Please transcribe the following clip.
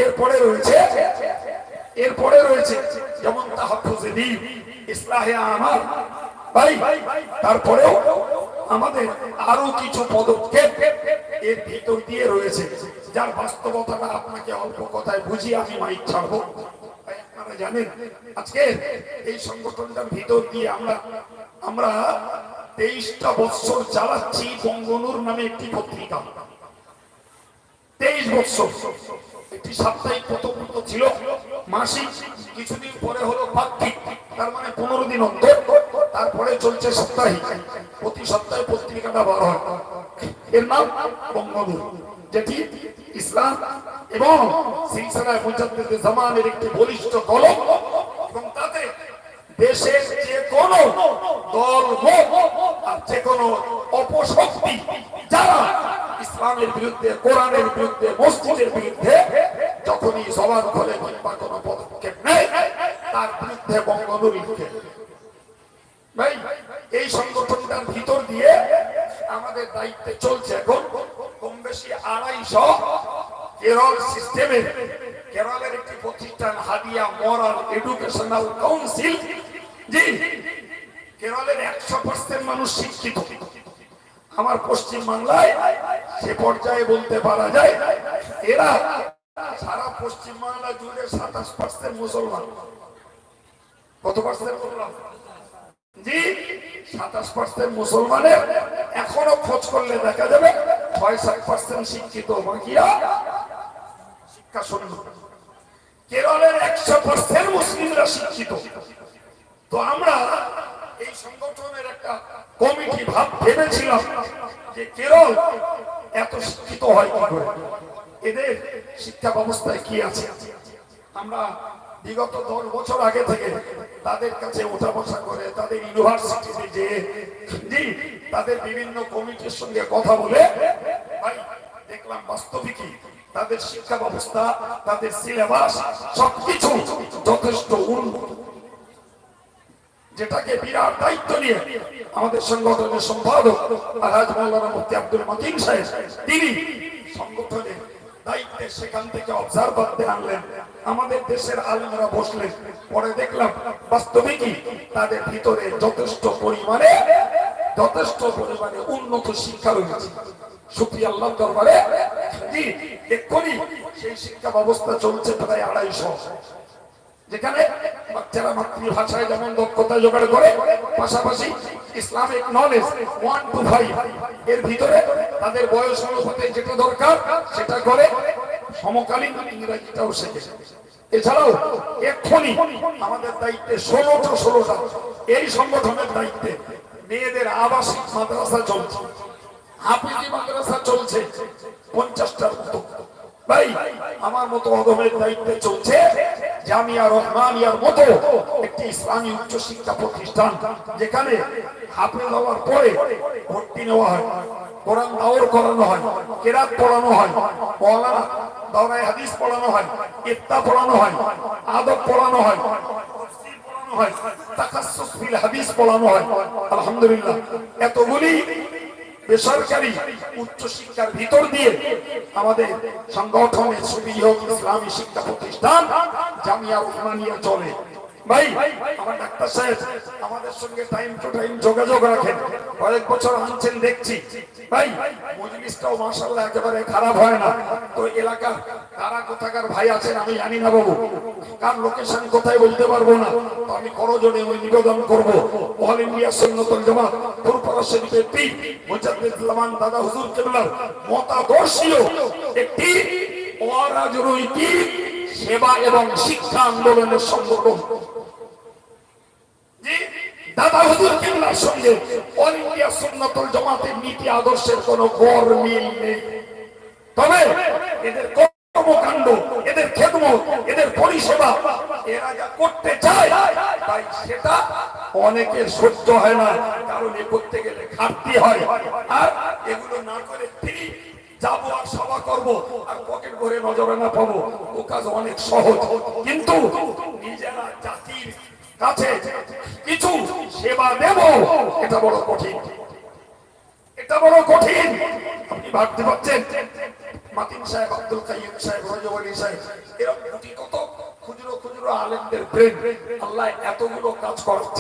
এরপরে রয়েছে যেমন তাহাফুজে দ্বীন, ইসলাহে আমাল। ভাই তারপরেও আমাদের আরো কিছু পদক্ষেপ এর ভিতর দিয়ে রয়েছে, যার বাস্তবতাটা আপনাকে অল্প কথায় বুঝিয়ে আমি মাইক ছাড়বো। আপনারা জানেন আজকে এই সংগঠনটার ভিতর দিয়ে আমরা 23টা বছর চালাচ্ছি বঙ্গনুর নামে একটি পত্রিকা। 23 বছর। একটি সাপ্তাহিক প্রথমত ছিল, মাসিক, কিছুদিন পরে হলো পাক্ষিক, তার মানে 15 দিন অন্তর, তারপরে চলছে সাপ্তাহিক। প্রতি সপ্তাহে পত্রিকাটা বার হয়, এর নাম বঙ্গনুর, যেটি ইসলাম এবং সিলসিলায়ে মুজাদ্দিদে জামানের একটি বলিষ্ঠ কলম। এবং তাতে দেশের যে কোনো দল আর যে কোনো অপশক্তি যারা ইসলামের বিরুদ্ধে, কোরআনের বিরুদ্ধে, মসজিদের বিরুদ্ধে যখনই জবান খোলে কিংবা কোনো পদক্ষেপ নেয়, তার বিরুদ্ধে বঙ্গনুর লিখে। ভাই এই সংগঠনটার ভিতর দিয়ে আমাদের দায়িত্বে চলছে এখন কম বেশি 250 কেরল সিস্টেমের, কেরলের একটি প্রতিষ্ঠান হাদিয়া মোরাল এডুকেশনাল কাউন্সিল। জি, কেরলের 100% মানুষ শিক্ষিত। আমার পশ্চিম বাংলায় সে পর্যায়ে বলতে পারা যায় এরা সারা পশ্চিম বাংলা জুড়ে 27% মুসলমান। কত পার্সেন্ট বললাম? জি, 27% মুসলমানের এখনো খোঁজ করলে দেখা যাবে 6-7% শিক্ষিত, বাকিরা শিক্ষা শূন্য। কেরলের 100% মুসলিমরা শিক্ষিত। তো আমরা এই সংগঠনের একটা কমিটি ভেবেছিলাম যে কেরল এত শিক্ষিত হয় কি করে, এদের শিক্ষা ব্যবস্থায় কি আছে। আমরা বিগত 10 বছর আগে থেকে তাদের কাছে ওঠা বসা করে, তাদের ইউনিভার্সিটিতে যে তাদের বিভিন্ন কমিটির সঙ্গে কথা বলে ভাই দেখলাম বাস্তবিকই তাদের শিক্ষা ব্যবস্থা, তাদের সিলেবাস সবকিছু যথেষ্ট উন্নত, যেটাকে বিরাট দায়িত্ব নিয়ে আমাদের সংগঠনের সম্পাদক আলহাজ মাওলানা মুফতি আব্দুল মতিন সাহেব, তিনি সংগঠনের দায়িত্বে সেখান থেকে অবজারভারতে আনলেন। আমাদের দেশের আলেমরা বসলেন, পরে দেখলাম বাস্তবিকই তাদের ভিতরে যথেষ্ট পরিমাণে উন্নত শিক্ষা রয়েছে। শুকরিয়া আল্লাহর দরবারে। জি, এক্ষুনি সেই শিক্ষা ব্যবস্থা চলছে প্রায় 250, যেখানে বাচ্চারা মাতৃভাষায় যেমন দক্ষতা জোগাড় করে, পাশাপাশি ইসলামিক নলেজ 1 to 5 এর ভিতরে তাদের বয়স অনুপাতে যেটা দরকার সেটা করে, সমকালীন ইংরেজিটাও শেখে। এছাড়াও এক্ষুনি আমাদের দায়িত্বে 16টা এই সংগঠনের দায়িত্বে মেয়েদের আবাসিক মাদ্রাসা চলছে, হাফিজি মাদ্রাসা চলছে 50টার মতো। ভাই আমার মতো অদমের দায়িত্বে চলছে জামিয়া রহমানিয়ার মতো একটি ইসলামী উচ্চ শিক্ষা প্রতিষ্ঠান, যেখানে হাফেজ হওয়ার পরে ভর্তি নেওয়া হয়, কোরআন দাওর করানো হয়, কেরাত পড়ানো হয়, মাওলানা দাওরায়ে হাদিস পড়ানো হয়, ইফতা পড়ানো হয়, আদব পড়ানো হয়, তাফসীর পড়ানো হয়, তাখাসসুস ফিল হাদিস পড়ানো হয়। আলহামদুলিল্লাহ, এতগুলি বেসরকারি উচ্চ শিক্ষার ভিতর দিয়ে আমাদের সংগঠনের সুবৃহৎ ইসলামী শিক্ষা প্রতিষ্ঠান জামিয়া রহমানিয়া চলে। ভাই আমার ডাক্তার সাহেব আমাদের সঙ্গে টাইম টু টাইম যোগাযোগ রাখেন, কয়েক বছর আনছেন দেখছি। ভাই মজলিসটাও মাশাআল্লাহ একেবারে খারাপ হয় না। তো এলাকার কারা কোথাকার ভাই আছেন আমি জানি না বাবু, কার লোকেশন কোথায় বলতে পারবো না, তো আমি করজোড়ে ওই নিবেদন করব, অল ইন্ডিয়া সুন্নাতুল জামাত ফুরফুরা শরীফের পীর মুজাদ্দিদ জামান দাদা হুজুর কেবলার মতাদর্শীয় একটি অরাজনৈতিক সেবা এবং শিক্ষা আন্দোলনের সংগঠন। দাদা হুজুর কেবলার সঙ্গে অল ইন্ডিয়া সুন্নাতুল জামাতের নীতি আদর্শের কোনো গড় মিল নেই, তবে এদের কর্মকাণ্ড, এদের খেদমত, এদের পরিষেবা এরা যা করতে চায় তাই সেটা অনেকের সহ্য হয় না, কারণ এ করতে গেলে ঘাটতি হয়। আর এগুলো না করে ফ্রি যাবো আর সভা করবো আর পকেট ভরে নজরানা পাবো, ও কাজ অনেক সহজ। কিন্তু নিজেরা জাতির কাছে কিছু সেবা দেব, এটা বড় কঠিন, এটা বড় কঠিন। আপনি ভাবতে পারছেন মাতিন সাহেব, আব্দুল কাইয়ুম সাহেব, রজব আলী সাহেব, এরকম গুটি কত খুচরো খুচরো আলেমদের ব্রেন আল্লাহ এতগুলো কাজ করাচ্ছে।